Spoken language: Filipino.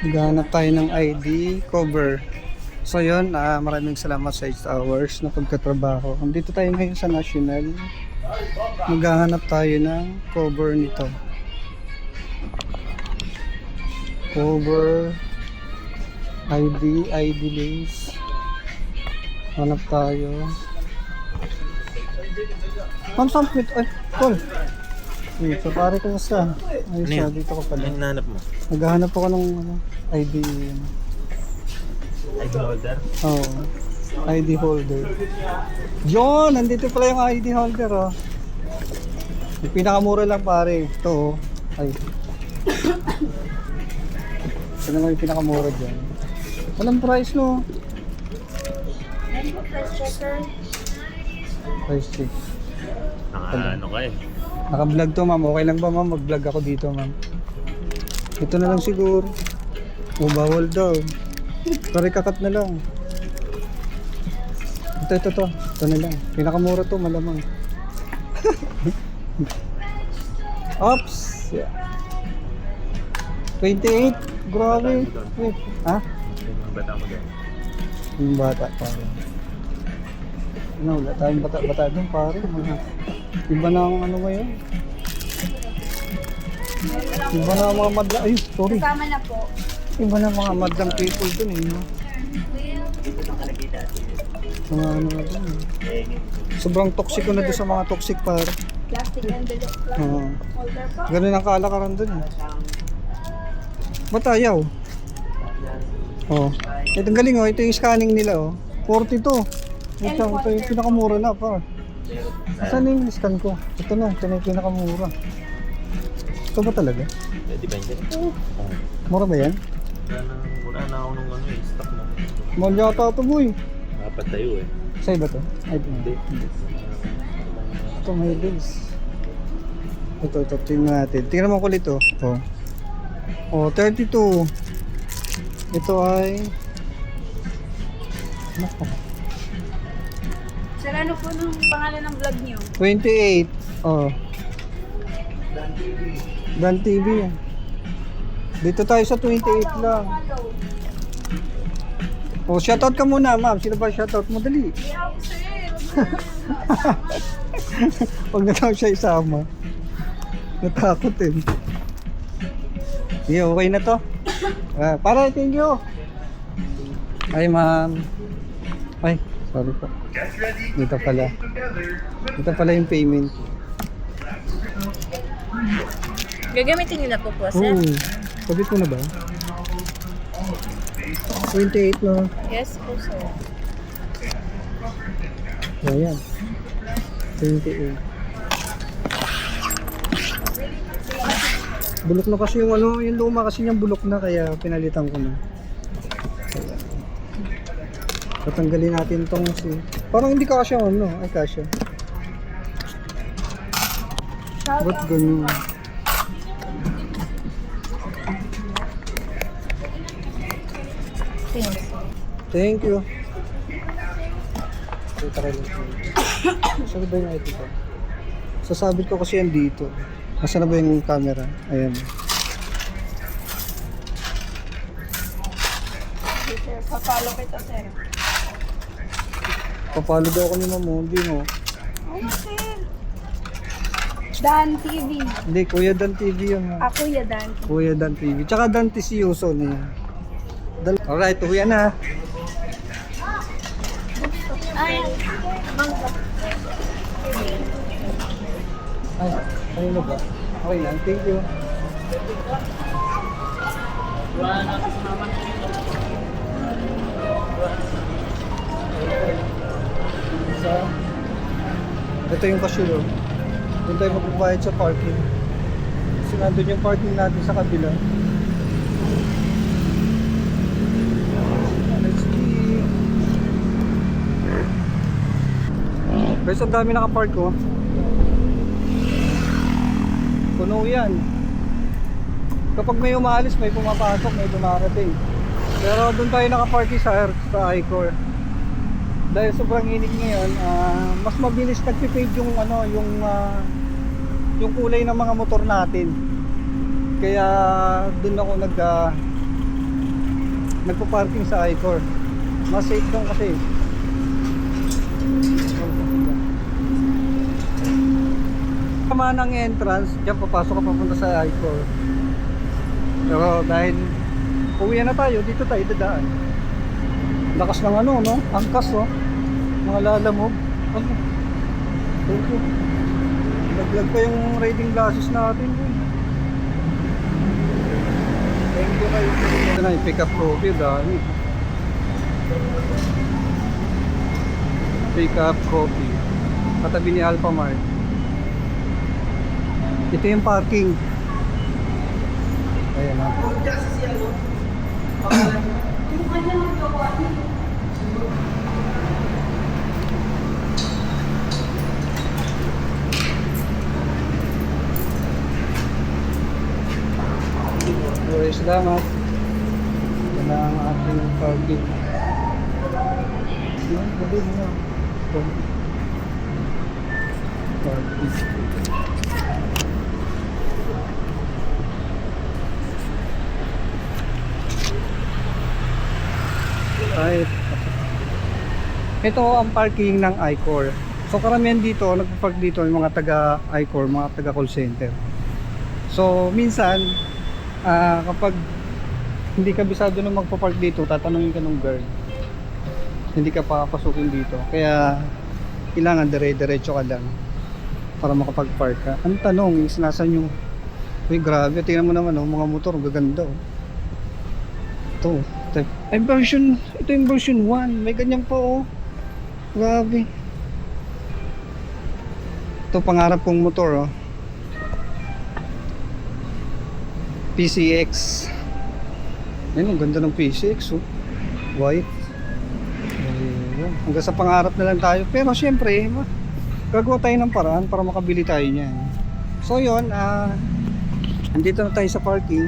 Maghanap tayo ng ID cover. So yun, maraming salamat sa 8 hours na pagkatrabaho. Dito tayo ngayon sa National. Maghahanap tayo ng cover nito. Cover, ID lace. Hanap tayo. Ma'am, sample. Ay, call. Dito, pare ko sa. Ayos na, dito ko pala. Anong nahanap mo? Naghahanap ako ng ID. ID holder? Oo. ID holder. John, nandito pala yung ID holder, oh. Yung pinakamura lang, pare. Ito, oh. Ay. Ito naman yung pinakamura dyan. Walang price, no? Price checker. Price check. Ano ka eh? Naka-vlog to, ma'am. Okay lang ba, ma'am? Mag-vlog ako dito, ma'am. Ito na lang siguro. O, bawal daw. Sorry, kakat na lang. Ito. Ito na lang. Pinakamura to, malamang. Oops! Yeah. 28? Grabe. Wait. Ha? Yung bata mo doon. Yung bata, pare. Ano, wala tayong bata doon, pare. Iba na ang ano ngayon. Iba na ang mga madlang. Ay, sorry. Kasama na po. Iba na mga madlang people dun eh. No? Mga ano na dun eh. Sobrang toxic na doon sa mga toxic, pare. Plastic envelope lang. Oo. Holder po. Ganun ang kalakaran dun eh. Ba't ayaw? Oh. Ito ang galing oh. Ito yung scanning nila oh. 42. Ito yung pinakamura na pa. Saan yung scan ko? Ito na yung pinakamura. Ito ba talaga? Depende. Mura ba yan? Wala na ako nung ano eh, stock mo. Mahal yata ito boy. Dapat tayo eh. Sa'yo ba ito? Ay, Hindi. ito may days. Ito, tingnan natin. Tingnan mo kulit oh. Oh, 32. Ito ay... Nako. Sir, ano po nung pangalan ng vlog niyo? 28. Oh. Dan TV yan. Dito tayo sa 28 lang. Oh, shoutout ka muna, ma'am. Sino ba shoutout mo? Dali. Hindi ako, sir. Huwag na daw siya isama. Natakot eh. Yeah, okay na to. Para, thank you. Ay, ma'am. Ay, sorry po. Dito pala. Dito pala yung payment. Gagamitin niyo na po po, sir? Oo. Sabit mo na ba? 28 na. Yes po, sir. Ayan. 28. Bulok na kasi yung ano, yung luma kasi niyang bulok na kaya pinalitan ko na. Ayan. Tatanggalin natin tong parang hindi kasya ano, ay kasya. Ba't ganyan? Thanks. Thank you. Ito rin. Saan ba yung ID ko? Sasabit ko kasi yan dito. Nasaan na ba yung camera? Ayan. Okay, sir. Papalo kita, sir. Papalo daw ako ni Mamo, hindi mo. Oh, sir. Dan TV. Hindi, Kuya Dan TV yun. Ako, ya Dan. Kuya Dan TV. Tsaka Dan Tisioso niya. Alright, uwi na. Ay, Ay, ayun na ba? Okay lang, thank you. Ito yung cashier. Doon tayo magbabayad sa parking. Kasi nandun yung parking natin sa kabila. Let's see. Guys, ang dami nakapark ko. Puno yan. Kapag may umaalis, may pumapasok, may dumarating. Pero doon tayo nakaparking sa I-Core. Dahil sobrang init ngayon, mas mabilis nagpi-fade yung ano, yung kulay ng mga motor natin. Kaya doon ako nagpo-parking sa Icor. Mas safe doon kasi. Tama ng entrance, diyan papasok ka papunta sa Icor. Pero dahil uwi na tayo, dito tayo dadaan. Lakas ng ano, no? Angkas, oh. Mga lalamog. Ano? Thank you. Naglag pa yung riding glasses natin. Thank you kayo. Ito na yung pick up coffee, dami. Pick up coffee. Katabi ni Alphamart. Ito yung parking. Ayan na. Salamat. Yan na ang ating parking. Gabi na. Parking. Right. Ito ang parking ng Icor. So karamihan dito, nagpa-park dito yung mga taga Icor, mga taga call center. So minsan kapag hindi ka bisado na magpa-park dito, tatanungin ka ng guard. Hindi ka papasukin dito. Kaya kailangan dire-diretso ka lang para makapag-park ka. Ang tanong is nasan yung grabe, tingnan mo naman mga motor, gaganda Ito, ito yung version 1. May ganyan po Grabe. Ito pangarap kong motor PCX. Ayun, ang ganda ng PCX white. Ayun. Hanggang sa pangarap na lang tayo. Pero syempre, gagawa tayo ng paraan para makabili tayo niyan. So yun, andito na tayo sa parking.